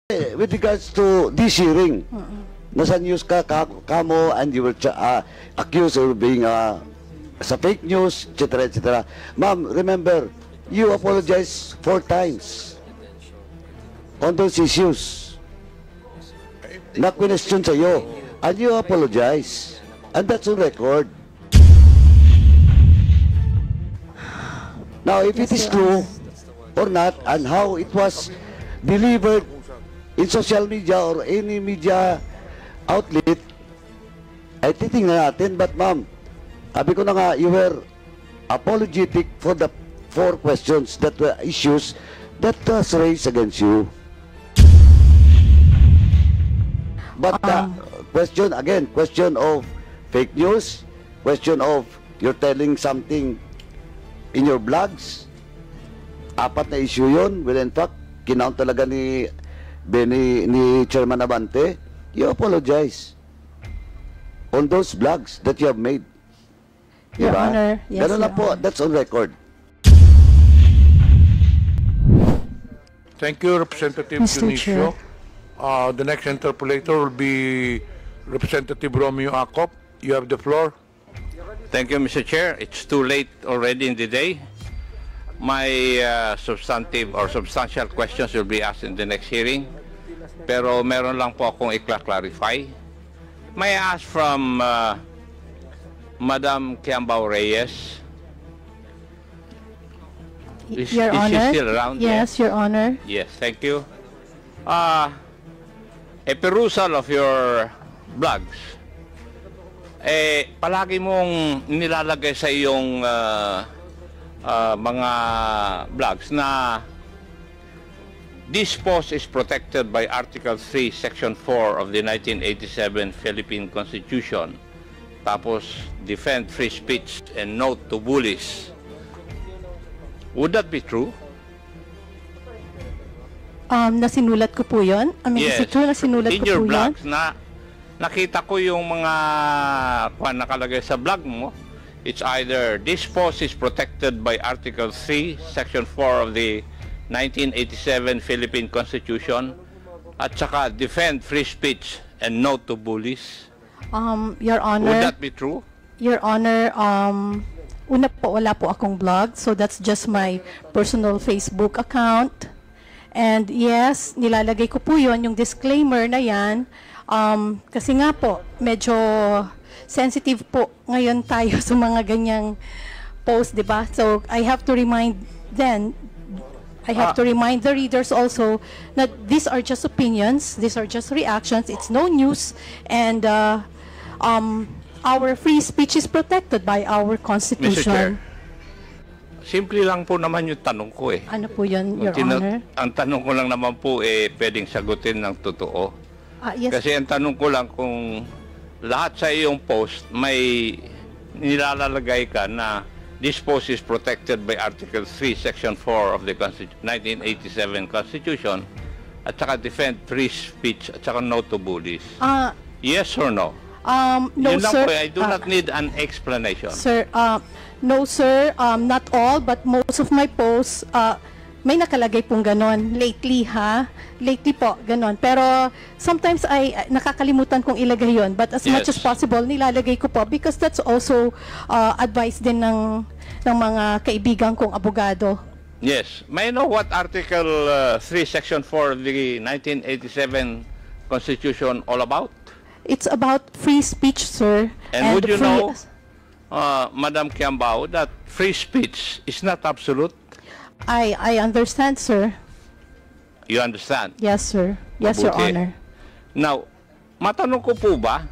with regards to this hearing, nasa news kamo, and you were accused of being sa fake news, etc., etc. Ma'am, remember, you apologized 4 times on those issues. Na question sa'yo, and you apologize. And that's on record. Now, if it is true or not, and how it was delivered in social media or any media outlet, ay titingnan natin. But ma'am, sabi ko na nga, you were apologetic for the 4 questions that were issues that was raised against you. But question, again, question of fake news, question of you're telling something in your blogs, 4 na issue yun. Well, in fact, kinount talaga ni Chairman Abante. You apologize on those blogs that you have made. Your Honor, yes, Ganun na po, that's on record. Thank you, Representative Dionisio. The next interpolator will be Representative Romeo Acop. You have the floor. Thank you, Mr. Chair. It's too late already in the day. My substantive or substantial questions will be asked in the next hearing. Pero meron lang po akong i-clarify. May I ask from Madam Kiambao Reyes? Is she still around? Yes, Your Honor. Yes, thank you. A perusal of your blogs, palagi mong nilalagay sa iyong mga blogs na this post is protected by Article 3, Section 4 of the 1987 Philippine Constitution. Tapos, defend free speech and note to bullies. Would that be true? Nasinulat ko po yun. Yes. Is it true na sinulat in ko your po blogs, yun? nakita ko yung mga nakalagay sa blog mo. It's either this post is protected by Article 3, Section 4 of the 1987 Philippine Constitution, at saka defend free speech and note to bullies. Your Honor. Would that be true? Your Honor, una po, wala po akong blog, so that's just my personal Facebook account. And yes, nilalagay ko po yun, yung disclaimer na yan, kasi nga po, medyo sensitive po ngayon tayo sa mga ganyang post, di ba? So, I have to remind the readers also that these are just opinions, these are just reactions, it's no news, and our free speech is protected by our Constitution. Mr. Chair, simple lang po naman yung tanong ko eh. Ano po yun, Your Honor? Ang tanong ko lang naman po pwedeng sagutin ng totoo. Yes. Kasi ang tanong ko lang kung lahat sa iyong post may nilalagay ka na this post is protected by Article 3, Section 4 of the 1987 Constitution, at saka defend free speech, at saka no to bullies. Yes or no? No, Yun lang sir. po, I do not need an explanation. Sir, no, sir. Not all, but most of my posts, may nakalagay pong ganon. Lately, ha? Lately po, ganon. Pero sometimes ay nakakalimutan kong ilagay yon. But as much as possible, nilalagay ko po because that's also advice din ng mga kaibigan kong abogado. Yes. May I know what Article 3, Section 4 of the 1987 Constitution all about? It's about free speech, sir. And would you know, Madam Kiambao, that free speech is not absolute? I understand, sir. You understand? Yes, sir. Yes, Your Mabuti. Honor. Now, matanong ko po ba,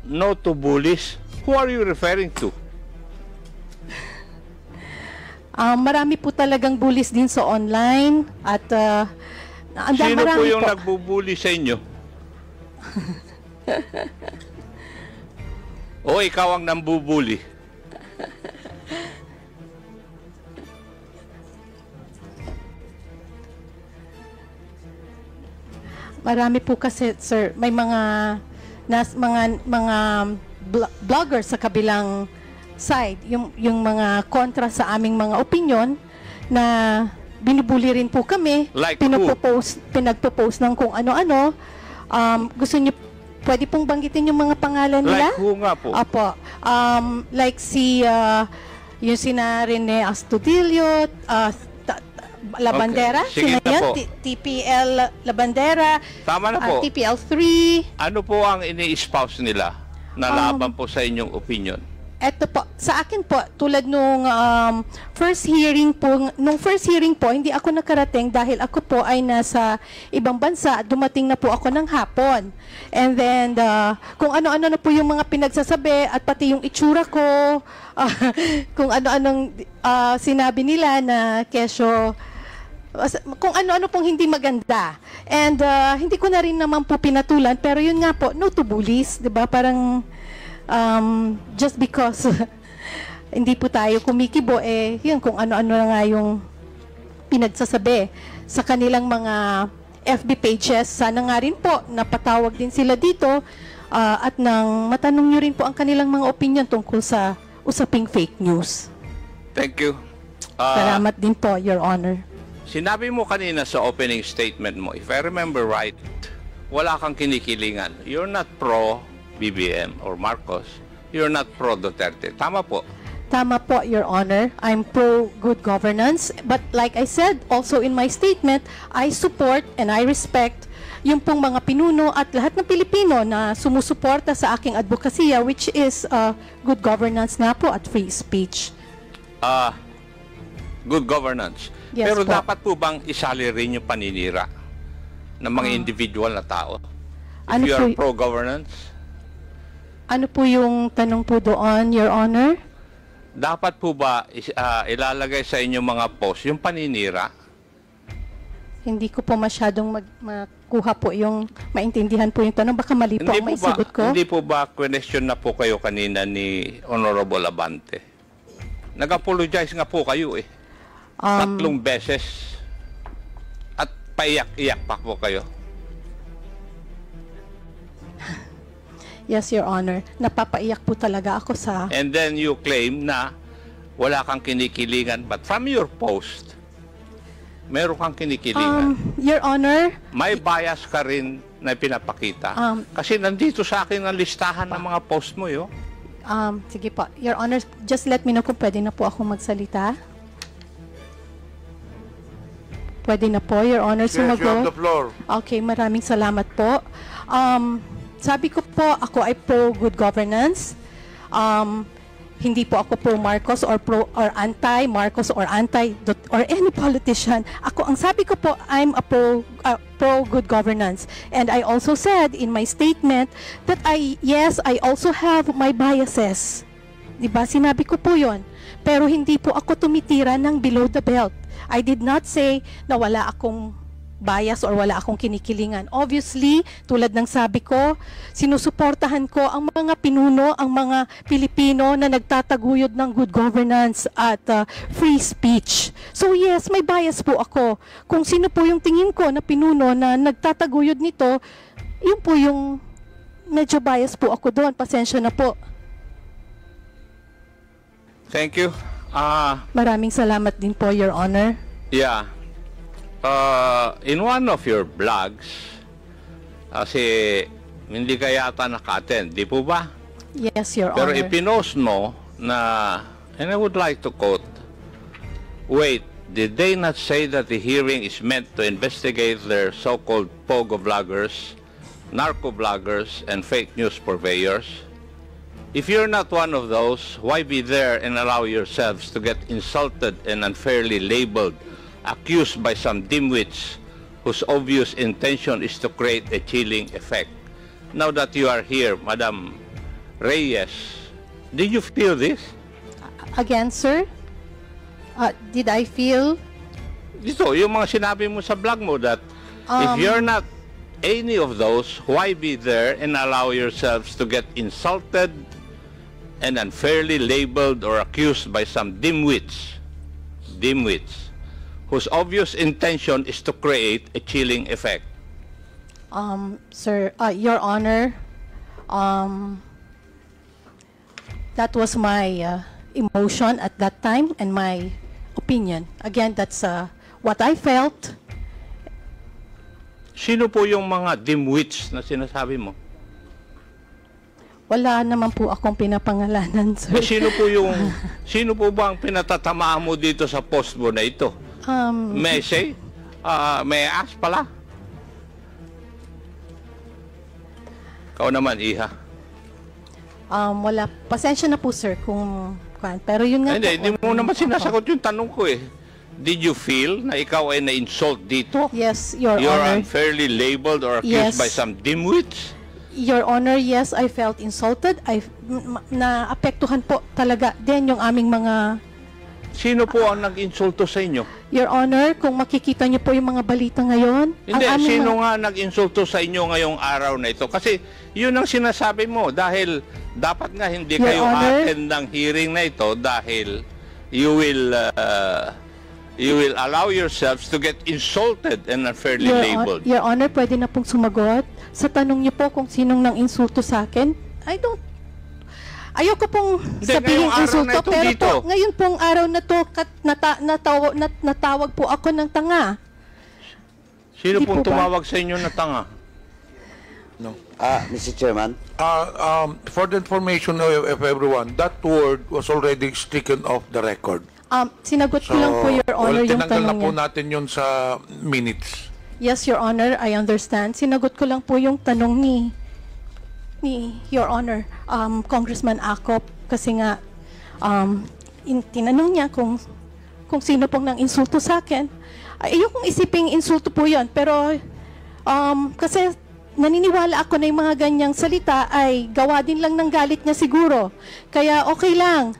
no to bullies, who are you referring to? Marami po talagang bullies din sa online at Sino po yung po. nagbubuli sa inyo? O ikaw ang nambubuli? Marami po kasi, sir, may mga vloggers sa kabilang side, yung mga kontra sa aming mga opinion na binubuli rin po kami. Like who? Pinagpo-post ng kung ano-ano. Gusto niyo, pwede pong banggitin yung mga pangalan nila? Like who nga po? Apo. Like yung sina Rene Astudillo, Labandera, Okay. Sige sino na yun? po. TPL Labandera, Tama na po. TPL 3. Ano po ang ini-espouse nila na laban po sa inyong opinion? Eto po, sa akin po, tulad nung first hearing po, hindi ako nakarating dahil ako po ay nasa ibang bansa at dumating na po ako ng hapon. And then, kung ano-ano na po yung mga pinagsasabi at pati yung itsura ko, kung ano-anong sinabi nila na kesyo, kung ano-ano pong hindi maganda. And hindi ko na rin naman po pinatulan, pero yun nga po, no to bullies, di ba? Parang just because hindi po tayo kumikibo, yun, kung ano-ano na nga yung pinagsasabi sa kanilang mga FB pages. Sana nga rin po, napatawag din sila dito at nang matanong nyo rin po ang kanilang mga opinion tungkol sa usaping fake news. Thank you. Salamat din po, Your Honor. Sinabi mo kanina sa opening statement mo, if I remember right, wala kang kinikilingan. You're not pro-BBM or Marcos. You're not pro-Duterte. Tama po. Tama po, Your Honor. I'm pro-good governance. But like I said, also in my statement, I support and I respect yung pong mga pinuno at lahat ng Pilipino na sumusuporta sa aking advokasya, which is good governance nga po at free speech. Good governance. Yes Pero po. dapat po bang isali rin yung paninira ng mga individual na tao? If Ano you are po pro-governance, Ano po yung tanong po doon, Your Honor? dapat po ba ilalagay sa inyong mga post yung paninira? Hindi ko po masyadong makuha po yung maintindihan po yung tanong. Baka mali po ang maisigot ko. Hindi po ba question na po kayo kanina ni Honorable Abante? Nag-apologize nga po kayo 3 beses. At paiyak-iyak pa po kayo. Yes, Your Honor. Napapaiyak po talaga ako sa... And then you claim na wala kang kinikilingan. But from your post, meron kang kinikilingan. Your Honor, May bias ka rin na pinapakita. Kasi nandito sa akin ang listahan ng mga post mo, yo. sige po. Your Honor, just let me know kung pwede na po ako magsalita. Pwede na po, Your Honor, Yes, you have sumagot. the floor. Okay, maraming salamat po. Sabi ko po, ako ay pro-good governance. Hindi po ako pro-Marcos or anti-Marcos or or any politician. Ang sabi ko po, I'm a pro-good governance. And I also said in my statement that I also have my biases. Diba? Sinabi ko po yon. Pero hindi po ako tumitira ng below the belt. I did not say na wala akong bias or wala akong kinikilingan. Obviously, tulad ng sabi ko, sinusuportahan ko ang mga pinuno, ang mga Pilipino na nagtataguyod ng good governance at free speech. So yes, may bias po ako. Kung sino po yung tingin ko na pinuno na nagtataguyod nito, yun po yung medyo bias po ako doon. Pasensya na po. Thank you. Maraming salamat din po, Your Honor. Yeah. In one of your blogs, kasi hindi ka yata naka-attend, di po ba? Yes, Your Pero Honor. ipinost mo na, and I would like to quote, wait, did they not say that the hearing is meant to investigate their so-called pogo vloggers, narco vloggers, and fake news purveyors? If you're not one of those, why be there and allow yourselves to get insulted and unfairly labeled, accused by some dimwits whose obvious intention is to create a chilling effect? Now that you are here, Madam Reyes, did you feel this? Again, sir? Did I feel... Ito, yung mga sinabi mo sa blog mo that if you're not any of those, why be there and allow yourselves to get insulted and unfairly labeled or accused by some dimwits whose obvious intention is to create a chilling effect? Sir, Your Honor, that was my emotion at that time and my opinion. Again, that's what I felt. Sino po yung mga dimwits na sinasabi mo? Wala naman po akong pinapangalanan, sir. Sino po ba ang pinatatamaan mo dito sa post mo na ito? May I say? May I ask pala? Ikaw naman, Iha. Wala. Pasensya na po, sir, kung... Pero yun nga Hindi mo naman sinasagot yung tanong ko eh. Did you feel na ikaw ay na-insult dito? Yes, Your You're Honor. unfairly labeled or accused Yes. by some dimwits? Your Honor, yes, I felt insulted. Naapektuhan po talaga din yung aming mga... Sino po ang nag-insulto sa inyo? Your Honor, kung makikita niyo po yung mga balita ngayon... Hindi, ang aming sino nga nag-insulto sa inyo ngayong araw na ito? Kasi yun ang sinasabi mo dahil dapat nga hindi Your kayo Honor. attend ng hearing na ito dahil you will allow yourselves to get insulted and unfairly labeled. Your Honor, pwede na pong sumagot. Sa tanong niyo po kung sinong nang insulto sa akin, ayoko pong Hindi, sabihin ngayong araw insulto, na ito pero dito. po, ngayon pong araw na to, natawag po ako ng tanga. Sino Hindi pong po ba? tumawag sa inyo na tanga? Mr. Chairman, For the information of everyone, that word was already stricken off the record. Sinagot ko lang po, Your Honor, yung tinanggal na tanong po niya. natin yun sa minutes. Yes, Your Honor, I understand. Sinagot ko lang po yung tanong ni Your Honor, Congressman Acop, kasi nga tinanong niya kung sino pong nang insulto sa akin. Ayokong isiping insulto po yun, pero kasi naniniwala ako na yung mga ganyang salita ay gawa din lang ng galit niya siguro. Kaya okay lang.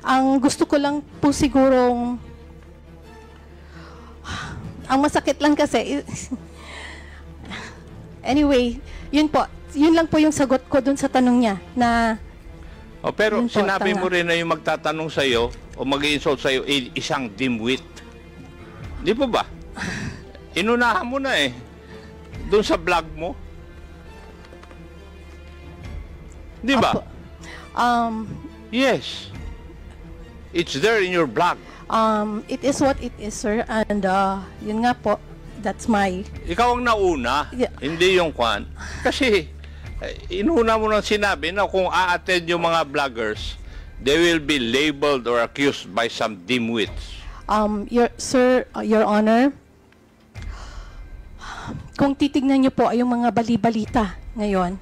Ang gusto ko lang po sigurong ang masakit lang kasi anyway, yun po. Yun lang po yung sagot ko dun sa tanong niya na Pero yun po, sinabi tanga. mo rin na yung magtatanong sa iyo o mag-insult sa iyo isang dimwit. Di po ba? Inunahan mo na eh. Doon sa vlog mo. Di ba? Opo. Yes. It's there in your blog. It is what it is, sir, and yun nga po, that's my Ikaw ang nauna, Yeah. hindi yung kwan. Kasi inuna mo nang sinabi na kung a-attend yung mga vloggers, they will be labeled or accused by some dimwits. Your Honor, kung titignan niyo po ay yung mga bali-balita ngayon,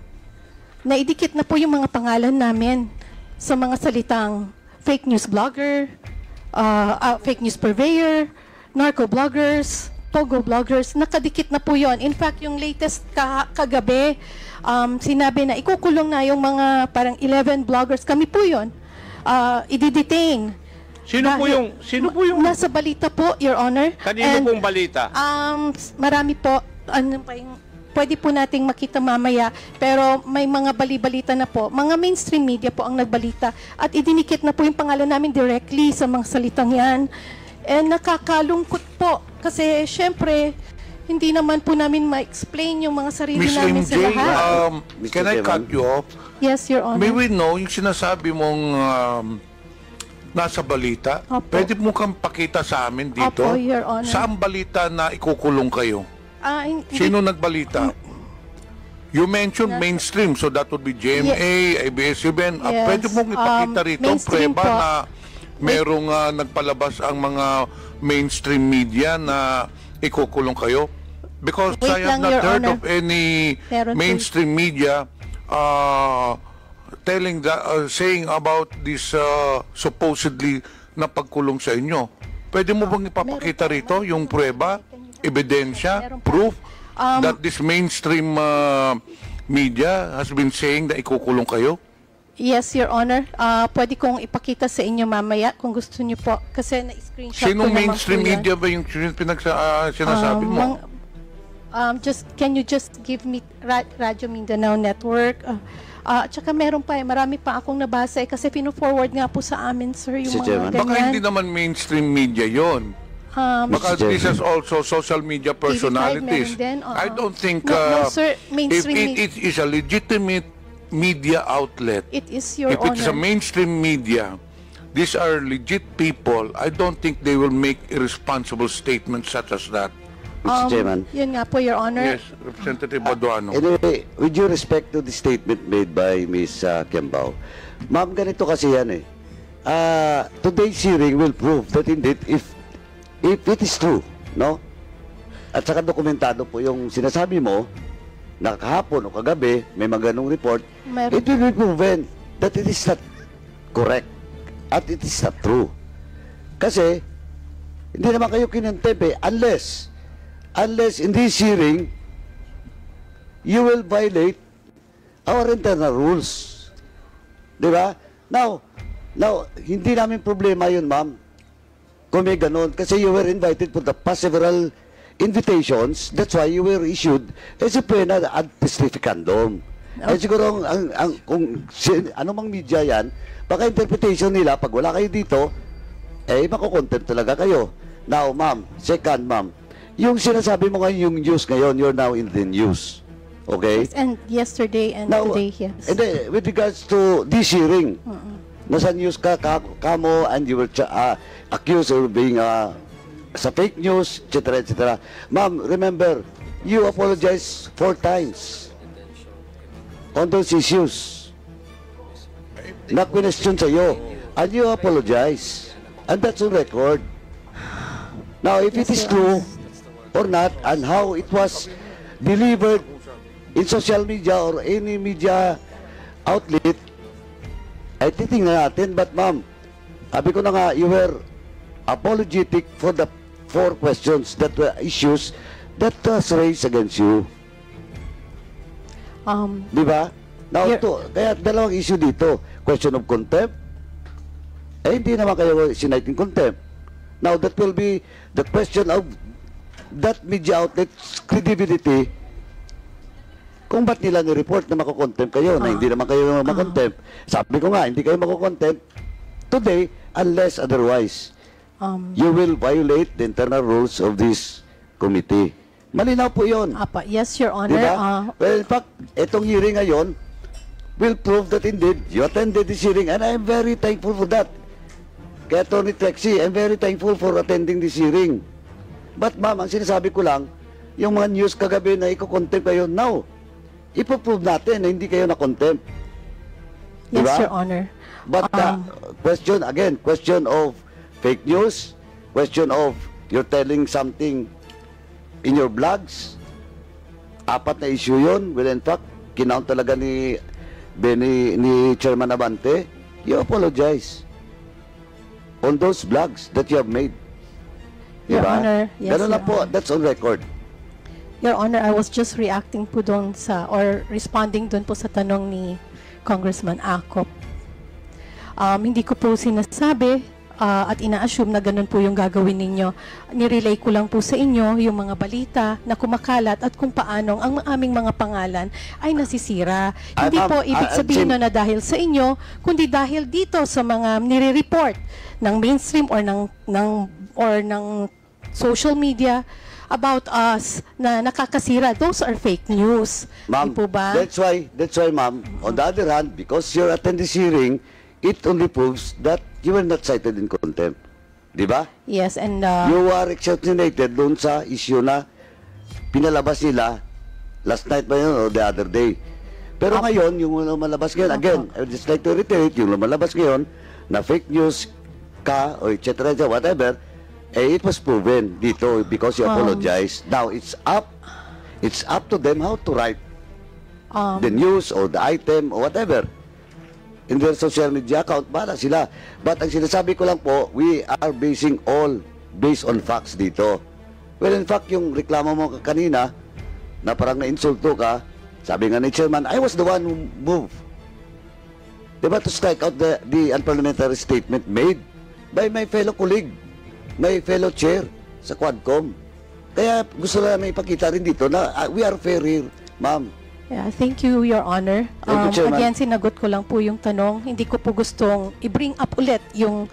naidikit na po yung mga pangalan namin sa mga salitang fake news blogger, fake news purveyor, narco bloggers, togo bloggers, nakadikit na po yon. In fact, yung latest kagabi, sinabi na ikukulong na yung mga parang 11 bloggers. Kami po yon. I-detain. Sino po yung Nasa balita po, Your Honor. kanino pong balita? Marami po, pwede po nating makita mamaya, pero may mga bali-balita na po. Mga mainstream media po ang nagbalita at idinikit na po yung pangalan namin directly sa mga salitang yan. And nakakalungkot po kasi syempre, hindi naman po namin ma-explain yung mga sarili Miss namin MJ, sa lahat. Mr. can I Chairman? cut you off? Yes, Your Honor. May we know yung sinasabi mong nasa balita? Opo. Pwede mo kang pakita sa amin dito? Opo, Your Honor. Saan balita na ikukulong kayo? Hindi- Sino nagbalita? You mentioned mainstream, so that would be GMA, ABS-CBN. Yes. Pwede mong ipakita rito ang Mainstream preba po. na merong nagpalabas ang mga mainstream media na ikukulong kayo? Because Wait I have lang, not Your heard Honor. of any Meron po. mainstream media telling saying about this supposedly na pagkulong sa inyo. Pwede mo bang ipapakita rito yung prueba, ebidensya, Meron po. proof that this mainstream media has been saying na ikukulong kayo? Yes, Your Honor. Pwede kong ipakita sa inyo mamaya kung gusto niyo po. Kasi na-screenshot ko Sinong naman mainstream po yan. media ba yung sinasabi mo? Can you just give me Radyo Mindanao Network? At saka meron pa marami pa akong nabasa kasi pino-forward nga po sa amin, sir, yung Mr. mga Chairman. ganyan. Baka hindi naman mainstream media yon. Baka Mr. this is also social media personalities. meron din, oo. I don't think No, sir, if mainstream it is a legitimate media outlet, It is, Your if it is a Honor. mainstream media these are legit people. I don't think they will make irresponsible statements such as that. Mr. Chairman. Yun nga po, Your Honor. Yes, Representative Baduano. Anyway, with due respect to the statement made by Ms. Kiambao, ma'am, ganito kasi yan eh. Today's hearing will prove that indeed if it is true, no? At saka dokumentado po yung sinasabi mo na kahapon o kagabi may mga ganong report, Meron. it will be proven that it is not correct at it is not true. Kasi hindi naman kayo kinontempt eh, unless in this hearing you will violate our internal rules. Di ba? Now, hindi namin problema yun, ma'am. Kung may ganun. Kasi you were invited for the past several invitations. That's why you were issued as a pena ad testificandum. Eh siguro, ano mang media yan, baka interpretation nila, pag wala kayo dito, eh, makukontempt talaga kayo. Now, ma'am, second, ma'am, yung sinasabi mo ngayon, yung news ngayon, you're now in the news. Okay? And yesterday and Now, today, yes. and then, with regards to this hearing, nasa news kamo, and you were accused of being sa fake news, etc., etc. Ma'am, remember, you apologized 4 times on those issues na question sa'yo, and you apologize, and that's on record. Now, if it is true or not, and how it was delivered in social media or any media outlet, ay titingnan natin. But ma'am, sabi ko na nga, you were apologetic for the 4 questions that were issues that was raised against you. Di ba? Now, kaya dalawang issue dito. Question of contempt. Eh, hindi naman kayo siniting contempt. Now, that will be the question of that media outlet's credibility kung ba't nila ni-report na makukontempt kayo, na hindi naman kayo makontempt. Sabi ko nga, hindi kayo makukontempt today unless otherwise. You will violate the internal rules of this committee. Malinaw po yun. Apa, yes, Your Honor. Diba? Well, in fact, itong hearing ngayon will prove that indeed you attended this hearing, and I'm very thankful for that. Kaya Attorney Trexie, I'm very thankful for attending this hearing. But ma'am, ang sinasabi ko lang, yung mga news kagabi na iko-contempt kayo, now, ipoprove natin na hindi kayo na-contempt. Yes, Diba? Your Honor. But question, again, question of fake news, question of you're telling something in your blogs, 4 na issue yun. Well, in fact, kinount talaga ni Chairman Abante, you apologize on those blogs that you have made. Your Honor, yes, Ganun na Your po, Honor. that's on record. Your Honor, I was just reacting po doon sa, or responding doon po sa tanong ni Congressman Acop. Hindi ko po sinasabi at ina-assume na ganun po yung gagawin ninyo. Nirelay ko lang po sa inyo yung mga balita na kumakalat at kung paanong ang aming mga pangalan ay nasisira. Hindi po ibig sabihin na dahil sa inyo, kundi dahil dito sa mga nire-report ng mainstream or ng social media about us na nakakasira. Those are fake news. Ma'am, Di po ba? that's why, ma'am, on the other hand, because you're attending this hearing, it only proves that you were not cited in contempt. Di ba? Yes, and You are exceptionated doon sa issue na pinalabas nila last night ba yun or the other day. Pero ngayon, yung lumalabas ngayon, again, I would just like to reiterate, yung lumalabas ngayon na fake news ka or etc. whatever, eh, it was proven dito because you apologize. Now, it's up to them how to write the news or the item or whatever in their social media account. Bala sila. But ang sinasabi ko lang po, we are basing all based on facts dito. Well, in fact, yung reklamo mo kanina na parang na-insulto ka, sabi nga ni Chairman, I was the one who moved. Diba, to strike out the unparliamentary statement made by my fellow colleague, my fellow chair sa Quadcom. Kaya gusto namin ipakita rin dito na we are fair here, ma'am. yeah, thank you, Your Honor. Thank you, Chairman. Again, sinagot ko lang po yung tanong. Hindi ko po gustong i-bring up ulit yung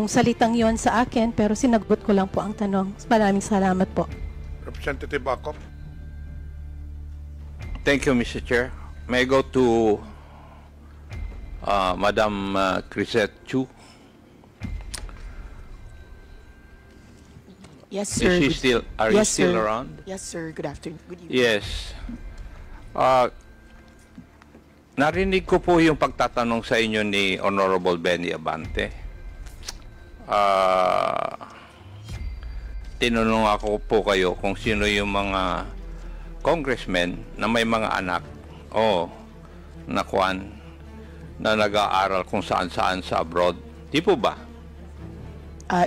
salitang yon sa akin, pero sinagot ko lang po ang tanong. Maraming salamat po. Representative Acop. Thank you, Mr. Chair. May I go to Madam Crisette Chu? Yes, sir. Is she still, are you Yes, still sir. around? Yes, sir. Good afternoon. Good evening. Yes. Narinig ko po yung pagtatanong sa inyo ni Honorable Benny Abante. Tinanong ako po kayo kung sino yung mga congressmen na may mga anak o nakuan na nag-aaral kung saan-saan sa abroad. Di po ba?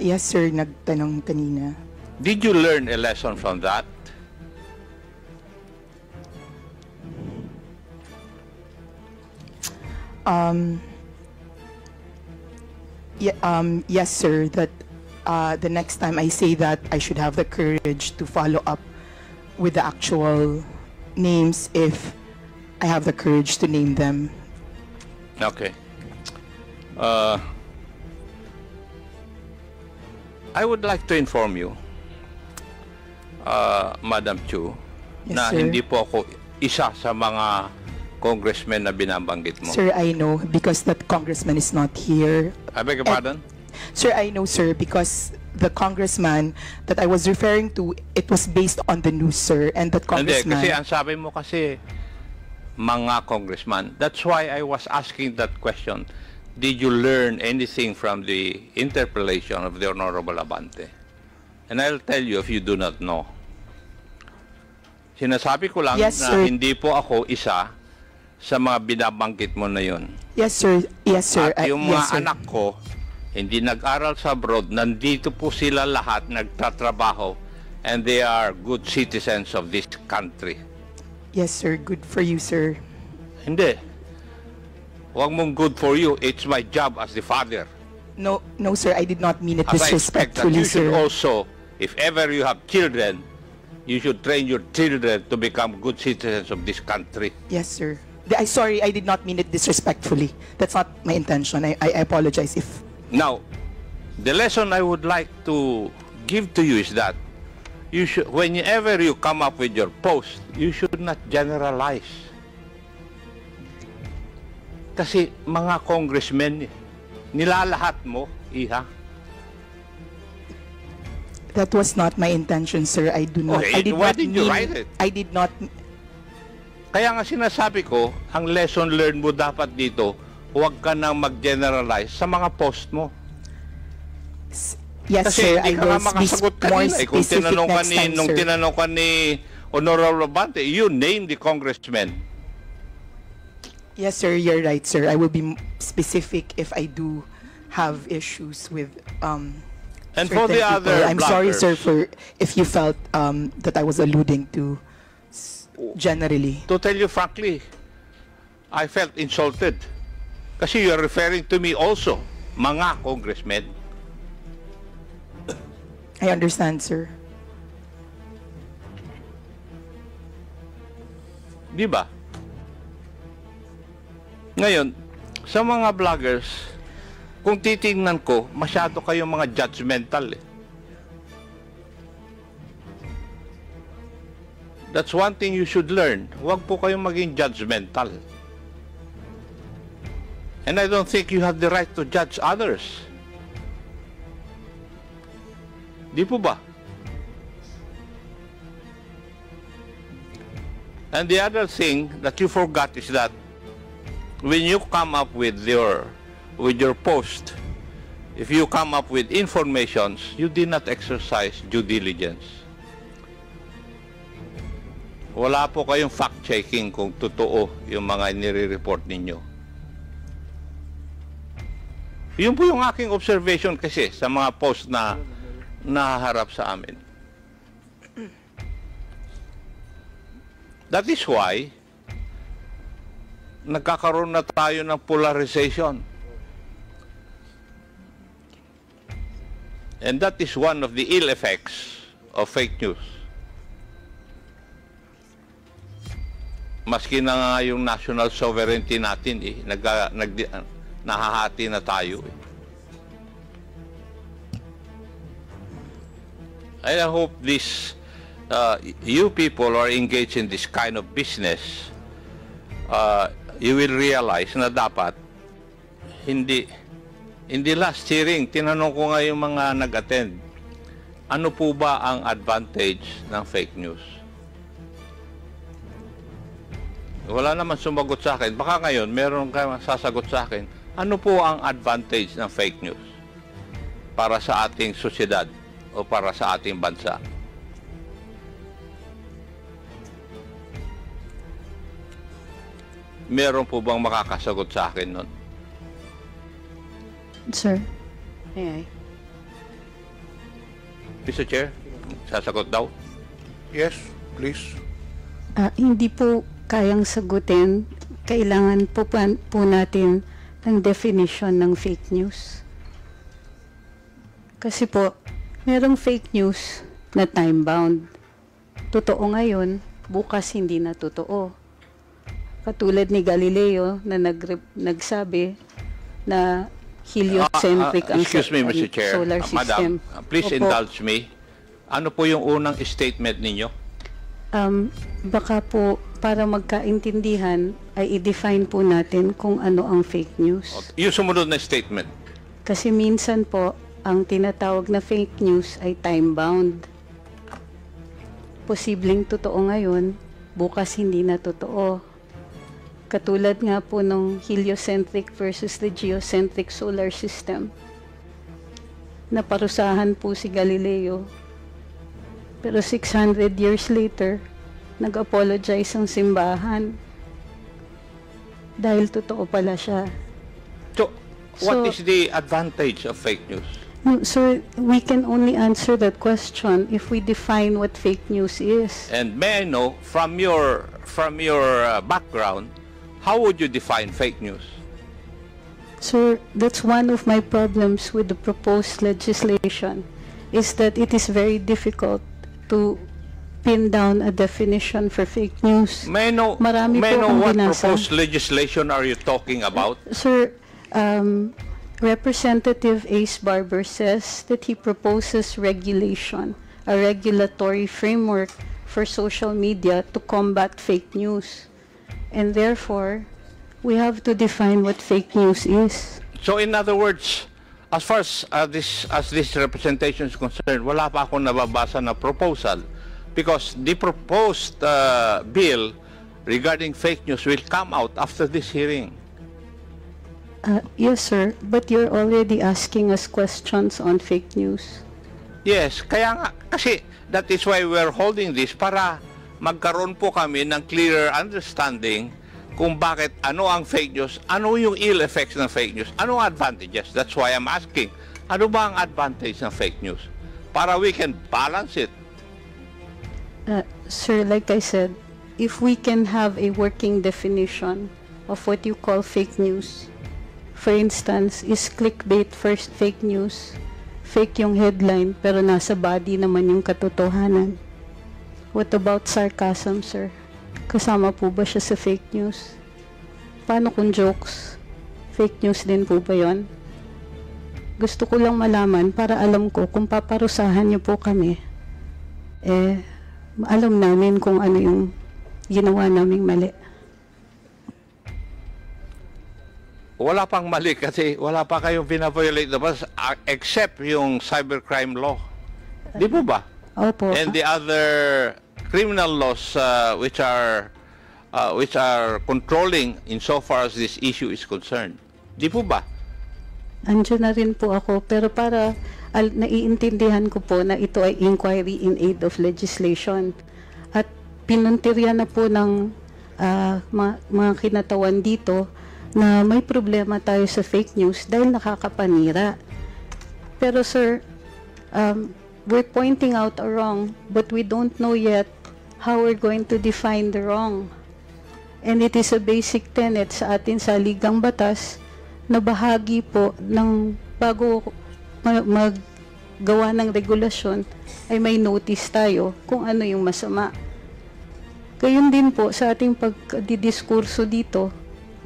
Yes, sir. Nagtanong kanina. Did you learn a lesson from that? Yes, sir. That the next time I say that, I should have the courage to follow up with the actual names if I have the courage to name them. Okay. I would like to inform you, Madam Chu, Yes, na sir. hindi po ako isa sa mga congressmen na binabanggit mo. Sir, I know because that congressman is not here. I beg your pardon? Sir, I know, sir, because the congressman that I was referring to, it was based on the news, sir, and that Hindi, congressman... kasi ang sabi mo kasi, mga congressman. That's why I was asking that question. Did you learn anything from the interpellation of the Honorable Abante? And I'll tell you if you do not know. Sinasabi ko lang Yes, na sir. hindi po ako isa sa mga binabanggit mo na yun. Yes, sir. Yes, sir. At yung Yes, mga sir. anak ko, hindi nag-aral sa abroad, nandito po sila lahat, nagtatrabaho, and they are good citizens of this country. Yes, sir. Good for you, sir. Hindi. Huwag mong good for you. It's my job as the father. No, no, sir. I did not mean it As I expect that disrespectfully, you should sir. also, if ever you have children, you should train your children to become good citizens of this country. Yes, sir. Sorry, I did not mean it disrespectfully. That's not my intention. I apologize if... Now, the lesson I would like to give to you is that you should, whenever you come up with your post, you should not generalize. Kasi mga congressmen, nilalahat mo, iha. That was not my intention, sir. I do not... Okay, I did why not did you mean... write it? I did not... Kaya nga sinasabi ko, ang lesson learned mo dapat dito, huwag ka nang mag-generalize sa mga post mo. Yes, Kasi sir. hindi I ka will nga be makasagot more kanina. Kung specific tinanong ka next ni, time, nung sir. tinanong ka ni Honorable Abante, you name the congressman. Yes, sir. You're right, sir. I will be specific if I do have issues with And for certain the other people. I'm sorry, bloggers, sir, for if you felt that I was alluding to generally. to tell you frankly, I felt insulted. Kasi you're referring to me also, mga congressmen. I understand, sir. Di ba? Ngayon, sa mga vloggers, kung titingnan ko, masyado kayong mga judgmental eh. That's one thing you should learn. Huwag po kayong maging judgmental. And I don't think you have the right to judge others. Di po ba? And the other thing that you forgot is that when you come up with your post, if you come up with informations, you did not exercise due diligence. Wala po kayong fact-checking kung totoo yung mga nire-report ninyo. Yun po yung aking observation kasi sa mga post na naharap sa amin. That is why nagkakaroon na tayo ng polarization. And that is one of the ill effects of fake news. Maski na nga yung national sovereignty natin, nahahati na tayo. I hope this, you people who are engaged in this kind of business, you will realize na dapat hindi last hearing, tinanong ko nga yung mga nag-attend, ano po ba ang advantage ng fake news? Wala naman sumagot sa akin. Baka ngayon, meron kayong sasagot sa akin. Ano po ang advantage ng fake news para sa ating sosyedad o para sa ating bansa? Meron po bang makakasagot sa akin nun? Sir, may I? Mr. Chair, sasagot daw? Yes, please. Hindi po kayang sagutin. Kailangan po natin ng definition ng fake news. Kasi po, merong fake news na time-bound. Totoo ngayon, bukas hindi na totoo. Katulad ni Galileo na nagsabi na heliocentric ang excuse me, Mr. Chair. solar system. Madam, please Opo. indulge me. Ano po yung unang statement ninyo? Baka po para magkaintindihan ay i-define po natin kung ano ang fake news. Yung sumunod na statement. Kasi minsan po, ang tinatawag na fake news ay time-bound. Posibleng totoo ngayon, bukas hindi na totoo. Katulad nga po ng heliocentric versus the geocentric solar system. Naparusahan po si Galileo. Pero 600 years later, nag-apologize ang simbahan. Dahil totoo pala siya. So, what So- is the advantage of fake news? No, sir, we can only answer that question if we define what fake news is. And may I know, from your background, how would you define fake news? Sir, that's one of my problems with the proposed legislation, is that it is very difficult to pin down a definition for fake news. May I know, Marami may I po know akong what binasa. proposed legislation are you talking about? Sir, Representative Ace Barber says that he proposes regulation, a regulatory framework for social media to combat fake news. And therefore, we have to define what fake news is. So in other words, as far as this representation is concerned, wala pa akong nababasa na proposal because the proposed bill regarding fake news will come out after this hearing. Yes, sir, but you're already asking us questions on fake news. Yes, kaya nga, kasi that is why we're holding this para magkaroon po kami ng clearer understanding kung bakit ano ang fake news, ano yung ill effects ng fake news, ano ang advantages. That's why I'm asking, ano ba ang advantage ng fake news? Para we can balance it. Sir, like I said, if we can have a working definition of what you call fake news, for instance, is clickbait first fake news, fake yung headline pero nasa body naman yung katotohanan. What about sarcasm, sir? Kasama po ba siya sa fake news? Paano kung jokes? Fake news din po ba yun? Gusto ko lang malaman para alam ko kung paparusahan niyo po kami, alam namin kung ano yung ginawa naming mali. Wala pang mali kasi wala pa kayong binaviolate na ba except yung cybercrime law. Di po ba? Opo. And the other criminal laws which are controlling insofar as this issue is concerned. Di po ba? Andiyan na rin po ako, pero para naiintindihan ko po na ito ay inquiry in aid of legislation. At pinuntirya na po ng mga kinatawan dito na may problema tayo sa fake news dahil nakakapanira. Pero sir, we're pointing out a wrong, but we don't know yet how we're going to define the wrong. And it is a basic tenet sa atin sa Ligang Batas na bahagi po ng bago maggawa ng regulasyon ay may notice tayo kung ano yung masama. Gayun din po sa ating pagdidiskurso dito,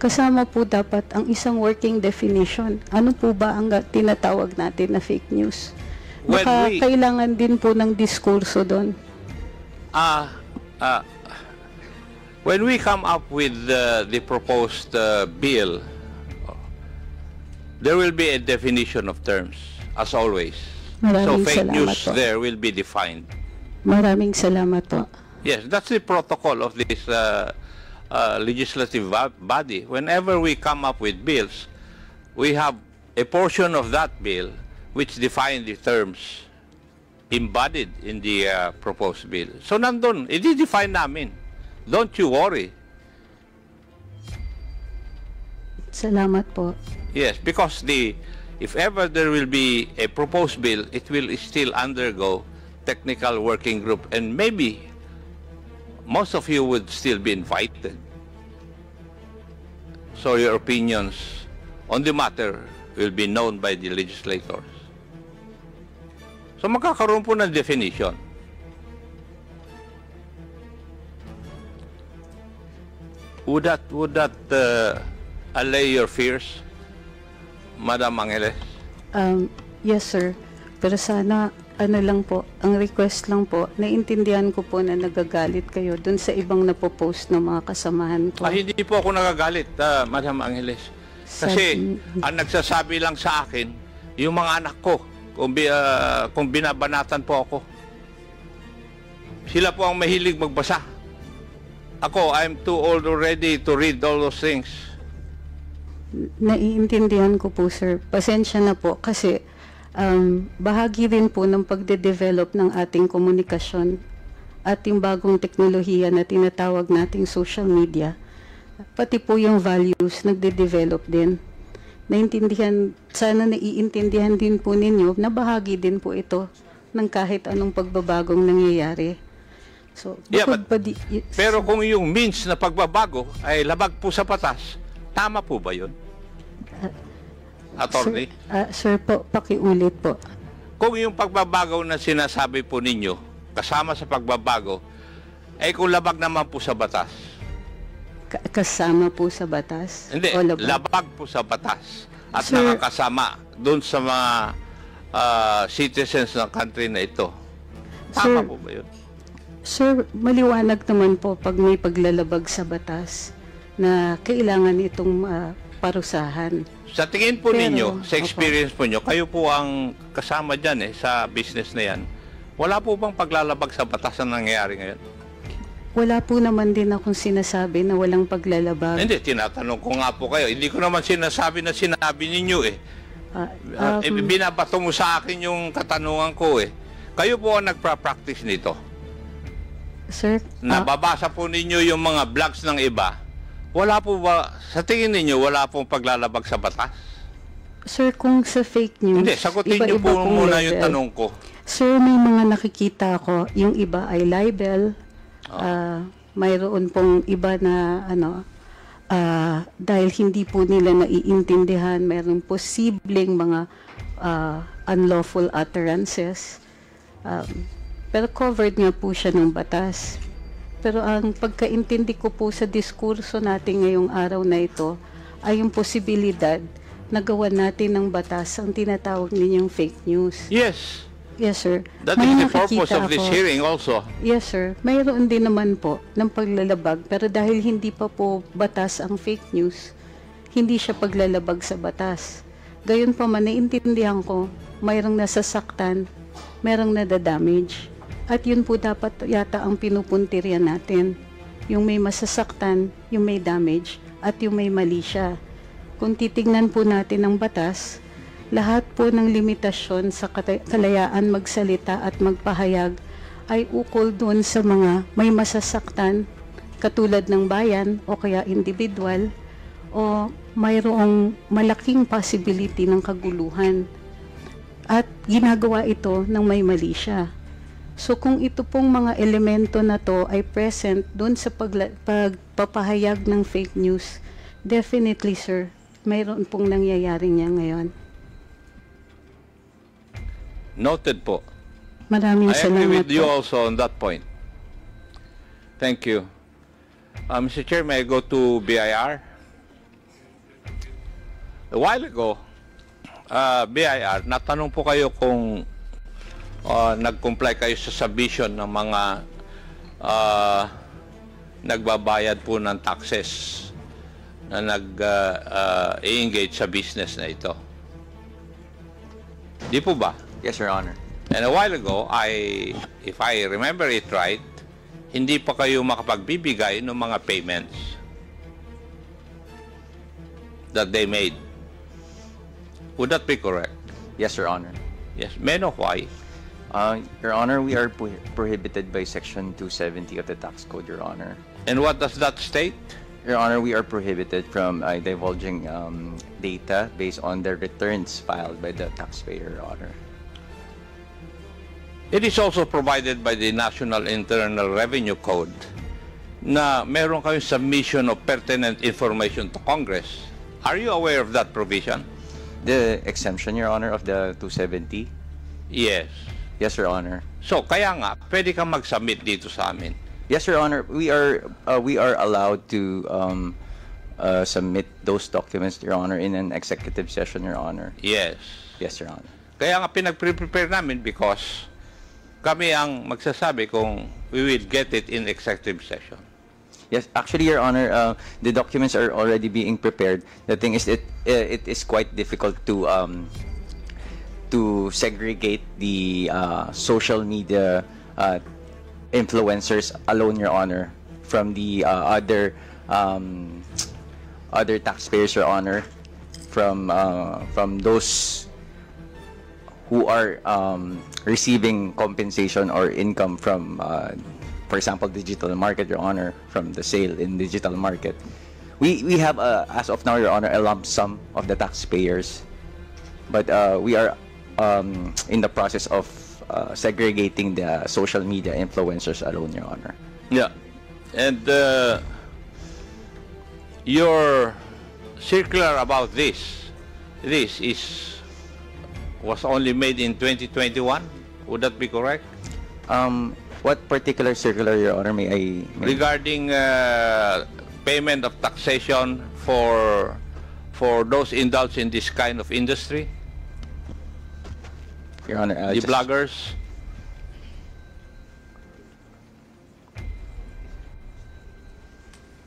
kasama po dapat ang isang working definition. Ano po ba ang tinatawag natin na fake news? Baka kailangan din po ng diskurso doon. When we come up with the proposed bill, there will be a definition of terms, as always. So Maraming fake salamat news po. there will be defined. Maraming salamat po. Yes, that's the protocol of this legislative body. Whenever we come up with bills, we have a portion of that bill which define the terms embodied in the proposed bill. So nandun, i-define namin. Don't you worry. Salamat po. Yes, because if ever there will be a proposed bill, it will still undergo technical working group, and maybe most of you would still be invited. So your opinions on the matter will be known by the legislators. So magkakaroon po ng definition. Would that allay your fears, Madam Angeles? Yes, sir. Pero sana, ano lang po, ang request lang po, naiintindihan ko po na nagagalit kayo dun sa ibang napopost ng mga kasamahan ko. Hindi po ako nagagalit, Madam Angeles. Kasi ang nagsasabi lang sa akin, yung mga anak ko, kung binabanatan po ako. Sila po ang mahilig magbasa. Ako, I'm too old already to read all those things. Naiintindihan ko po, sir. Pasensya na po kasi bahagi rin po ng pagde-develop ng ating komunikasyon at yung bagong teknolohiya na tinatawag nating social media. Pati po yung values nagde-develop din. Sana naiintindihan din po ninyo na bahagi din po ito ng kahit anong pagbabagong nangyayari. So, pero kung yung means na pagbabago ay labag po sa batas, tama po ba yun? Attorney? Sir po, pakiulit po. Kung yung pagbabago na sinasabi po ninyo, kasama sa pagbabago, ay kung labag naman po sa batas. Kasama po sa batas? Hindi, labag po sa batas. At Sir, nakakasama doon sa mga citizens ng country na ito. Tama po ba yun? Sir, maliwanag naman po pag may paglalabag sa batas na kailangan itong parusahan. Sa tingin po ninyo, sa experience po nyo, kayo po ang kasama dyan sa business na yan. Wala po bang paglalabag sa batas na nangyayari ngayon? Wala po naman din akong sinasabi na walang paglalabag. Hindi, tinatanong ko nga po kayo. Hindi ko naman sinasabi na sinabi ninyo eh. Binabato mo sa akin yung katanungan ko eh. Kayo po ang nagpa-practice nito. Sir? Nababasa po ninyo yung mga blogs ng iba. Wala po ba, sa tingin ninyo, wala pong paglalabag sa batas? Sir, kung sa fake news, hindi, sagutin niyo po muna yung tanong ko. Sir, may mga nakikita ko, yung iba ay libel, mayroon pong iba na dahil hindi po nila naiintindihan, mayroong posibleng mga unlawful utterances. Pero covered nga po siya ng batas. Pero ang pagkaintindi ko po sa diskurso natin ngayong araw na ito ay yung posibilidad na gawan natin ng batas ang tinatawag ninyong fake news. Yes. Yes, sir. That is the purpose of this hearing also. Yes, sir. Mayroon din naman po ng paglalabag. Pero dahil hindi pa po batas ang fake news, hindi siya paglalabag sa batas. Gayon pa man, naiintindihan ko, mayroong nasasaktan, mayroong nadadamage. At yun po dapat yata ang pinupuntirya natin. Yung may masasaktan, yung may damage, at yung may mali siya. Kung titignan po natin ang batas, lahat po ng limitasyon sa kalayaan magsalita at magpahayag ay ukol doon sa mga may masasaktan, katulad ng bayan o kaya individual, o mayroong malaking possibility ng kaguluhan. At ginagawa ito ng may mali siya. So kung ito pong mga elemento na to ay present doon sa pagpapahayag ng fake news, definitely, sir, mayroon pong nangyayari niya ngayon. Noted po. Maraming salamat po. I agree with you also on that point. Thank you. Mr. Chair, may I go to BIR? A while ago, BIR, natanong po kayo kung nag-comply kayo sa submission ng mga nagbabayad po ng taxes na nag-engage sa business na ito. Di po ba? Yes, Your Honor. And a while ago, if I remember it right, hindi pa kayo makapagbibigay ng mga payments that they made. Would that be correct? Yes, Your Honor. Yes. May I know why? Your Honor, we are prohibited by Section 270 of the Tax Code, Your Honor. And what does that state? Your Honor, we are prohibited from divulging data based on the returns filed by the taxpayer, Your Honor. It is also provided by the National Internal Revenue Code na meron kayong submission of pertinent information to Congress. Are you aware of that provision? The exemption, Your Honor, of the 270? Yes. Yes, Your Honor. So, kaya nga, pwede kang mag-submit dito sa amin. Yes, Your Honor. We are allowed to submit those documents, Your Honor, in an executive session, Your Honor. Yes. Yes, Your Honor. Kaya nga pinag-prepare namin because kami ang magsasabi kung we will get it in executive session. Yes, actually, Your Honor, the documents are already being prepared. The thing is, it is quite difficult to segregate the social media influencers alone, Your Honor, from the other taxpayers, Your Honor, from those who are receiving compensation or income from, for example, digital market, Your Honor, from the sale in digital market. We have, as of now, Your Honor, a lump sum of the taxpayers, but we are in the process of segregating the social media influencers alone, Your Honor. Yeah. And your circular about this was only made in 2021. Would that be correct? What particular circular, Your Honor, may I... Regarding payment of taxation for those indulged in this kind of industry? Your Honor, The bloggers?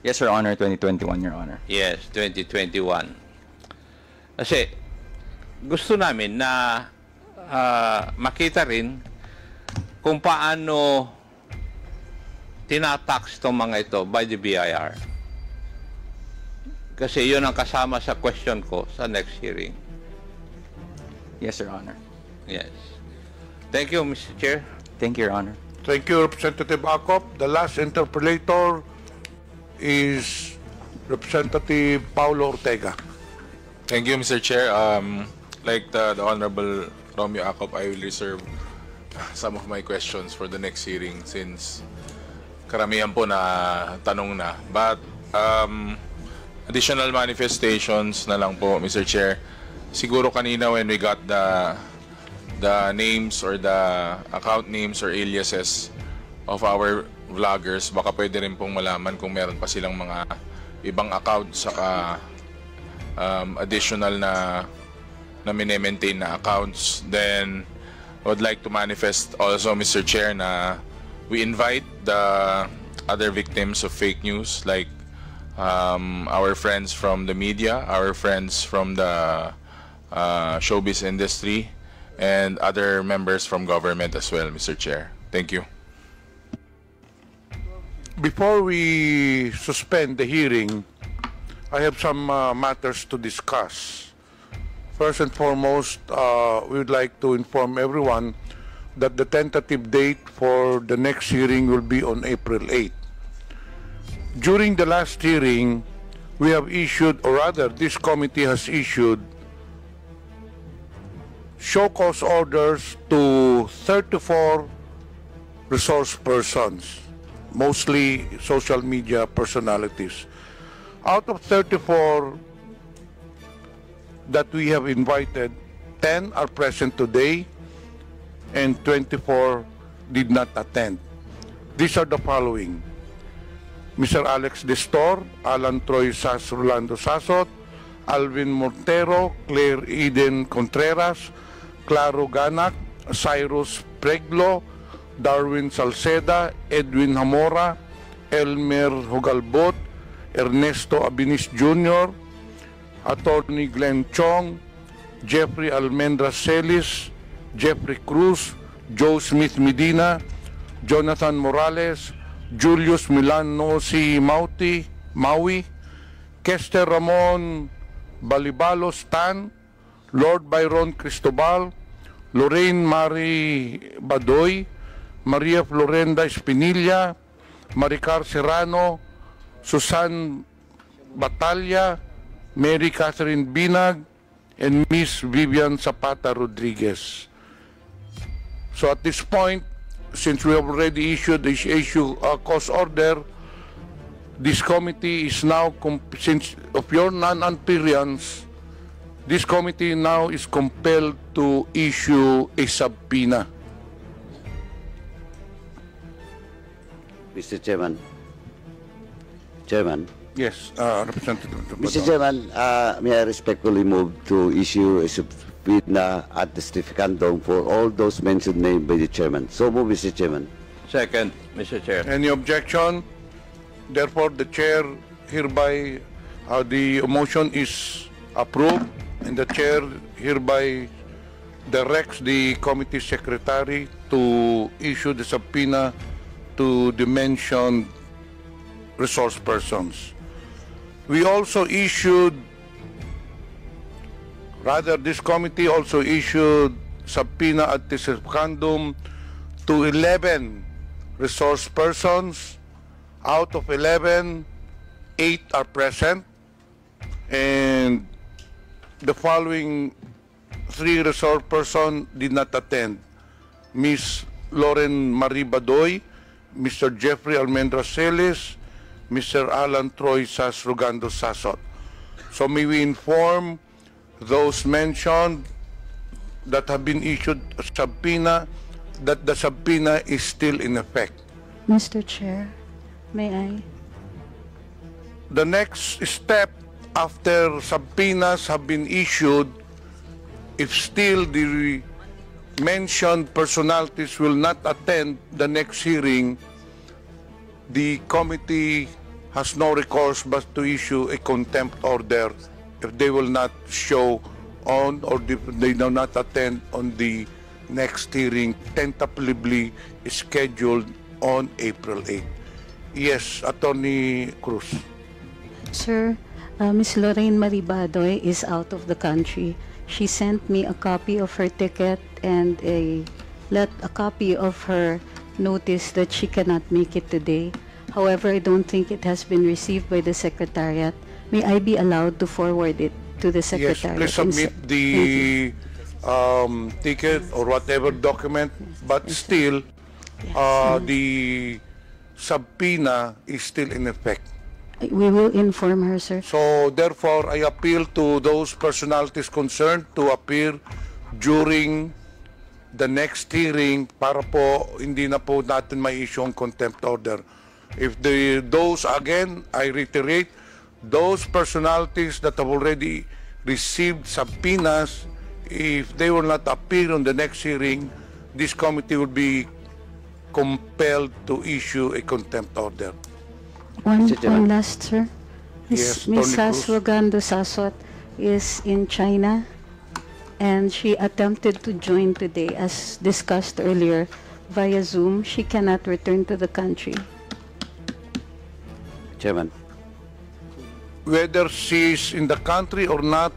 Yes, Your Honor, 2021, Your Honor. Yes, 2021. Kasi gusto namin na makita rin kung paano tinatax itong mga ito by the BIR. Kasi yun ang kasama sa question ko sa next hearing. Yes, Your Honor. Yes. Thank you, Mr. Chair. Thank you, Your Honor. Thank you, Representative Acop. The last interpolator is Representative Paulo Ortega. Thank you, Mr. Chair. Like the Honorable Romeo Acop, I will reserve some of my questions for the next hearing since karamihan po na tanong na. But additional manifestations na lang po, Mr. Chair. Siguro kanina when we got the names or the account names or aliases of our vloggers, baka pwede rin pong malaman kung meron pa silang mga ibang accounts saka additional na mine-maintain na accounts. Then I would like to manifest also, Mr. Chair, na we invite the other victims of fake news like our friends from the media, our friends from the showbiz industry, and other members from government as well, Mr. Chair. Thank you. Before we suspend the hearing, I have some matters to discuss. First and foremost, we would like to inform everyone that the tentative date for the next hearing will be on April 8. During the last hearing, we have issued, or rather, this committee has issued show cause orders to 34 resource persons, mostly social media personalities. Out of 34 that we have invited, 10 are present today and 24 did not attend. These are the following: Mr. Alex Destor, Alan Troy Rolando Sasot, Alvin Montero, Claire Eden Contreras, Claro Ganak, Cyrus Preglo, Darwin Salceda, Edwin Hamora, Elmer Hugalbot, Ernesto Abinis Jr., Attorney Glenn Chong, Jeffrey Almendra Celis, Jeffrey Cruz, Joe Smith Medina, Jonathan Morales, Julius Milanosi Maui, Kester Ramon Balibalos Tan, Lord Byron Cristobal, Lorraine Marie Badoy, Maria Florenda Espinilla, Maricar Serrano, Susan Batalla, Mary Catherine Binag, and Miss Vivian Zapata Rodriguez. So at this point, since we have already issued this cause order, this committee is now, since of your non-appearance, this committee now is compelled to issue a subpoena. Mr. Chairman. Chairman. Yes, Representative. Mr. Chairman, may I respectfully move to issue a subpoena ad testificandum for all those mentioned named by the Chairman. So move, Mr. Chairman. Second, Mr. Chair. Any objection? Therefore, the chair hereby, the motion is approved, and the chair hereby directs the committee secretary to issue the subpoena to the mentioned resource persons. We also issued, rather this committee also issued subpoena ad testificandum to 11 resource persons. Out of 11, 8 are present, and the following 3 resource persons did not attend: Ms. Lauren Marie Badoy, Mr. Jeffrey Almendra Celis, Mr. Alan Troy Rogando Sasot. So may we inform those mentioned that have been issued a subpoena that the subpoena is still in effect. Mr. Chair, may I? The next step after subpoenas have been issued, if still the mentioned personalities will not attend the next hearing, the committee has no recourse but to issue a contempt order if they will not show on or they do not attend on the next hearing tentatively scheduled on April 8. Yes, Attorney Cruz. Sir, Ms. Lorraine Marie Badoy is out of the country. She sent me a copy of her ticket and a copy of her notice that she cannot make it today. However, I don't think it has been received by the Secretariat. May I be allowed to forward it to the Secretariat? Yes, please submit the ticket or whatever document, but still, the subpoena is still in effect. We will inform her, sir. So therefore, I appeal to those personalities concerned to appear during the next hearing para po hindi na po natin may issue ang contempt order. If those, again, I reiterate, those personalities that have already received subpoenas, if they will not appear on the next hearing, this committee will be compelled to issue a contempt order. One last, sir. Yes, Ms. Tony Cruz. Rogando Sasot is in China, and she attempted to join today, as discussed earlier, via Zoom. She cannot return to the country. Chairman. Whether she is in the country or not,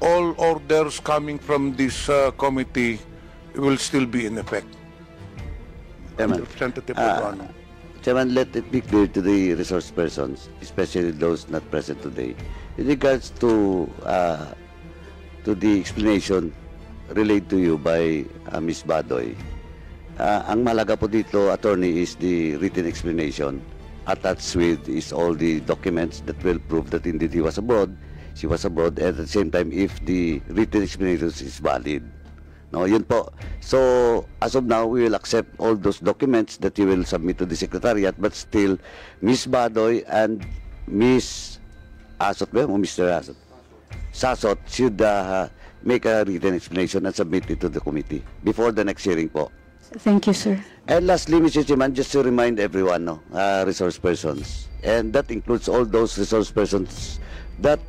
all orders coming from this committee will still be in effect. Chairman. Representative Paduano. Chairman, let it be clear to the resource persons, especially those not present today, in regards to the explanation relayed to you by Ms. Badoy. Ang malaga po dito, attorney, is the written explanation. Attached with is all the documents that will prove that indeed he was abroad, she was abroad, and at the same time, if the written explanation is valid. No, yun po. So, as of now, we will accept all those documents that you will submit to the Secretariat, but still, Ms. Badoy and Ms. Asot, o Mr. Asot? Sasot should make a written explanation and submit it to the committee before the next hearing po. Thank you, sir. And lastly, Mr. Chairman, just to remind everyone, resource persons, and that includes all those resource persons that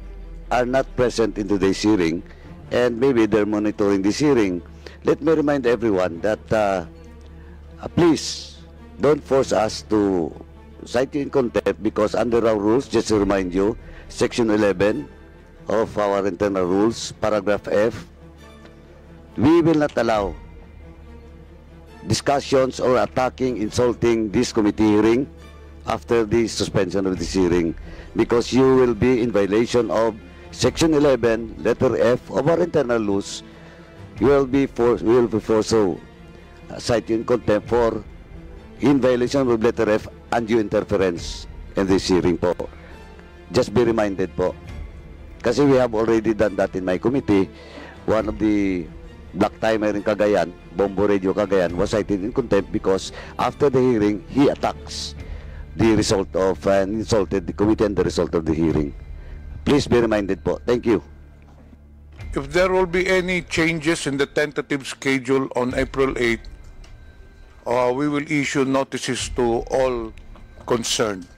are not present in today's hearing, and maybe they're monitoring this hearing, let me remind everyone that please don't force us to cite you in contempt, because under our rules, just to remind you, Section 11 of our internal rules, paragraph F, we will not allow discussions or attacking, insulting this committee hearing after the suspension of this hearing, because you will be in violation of Section 11, letter F of our internal rules. We will be forced to cite you in contempt for in violation of letter F, undue interference in this hearing po. Just be reminded po. Kasi we have already done that in my committee. One of the black timer in Cagayan, Bombo Radio Cagayan, was cited in contempt because after the hearing, he attacks the result of and insulted the committee and the result of the hearing. Please be reminded po. Thank you. If there will be any changes in the tentative schedule on April 8, we will issue notices to all concerned.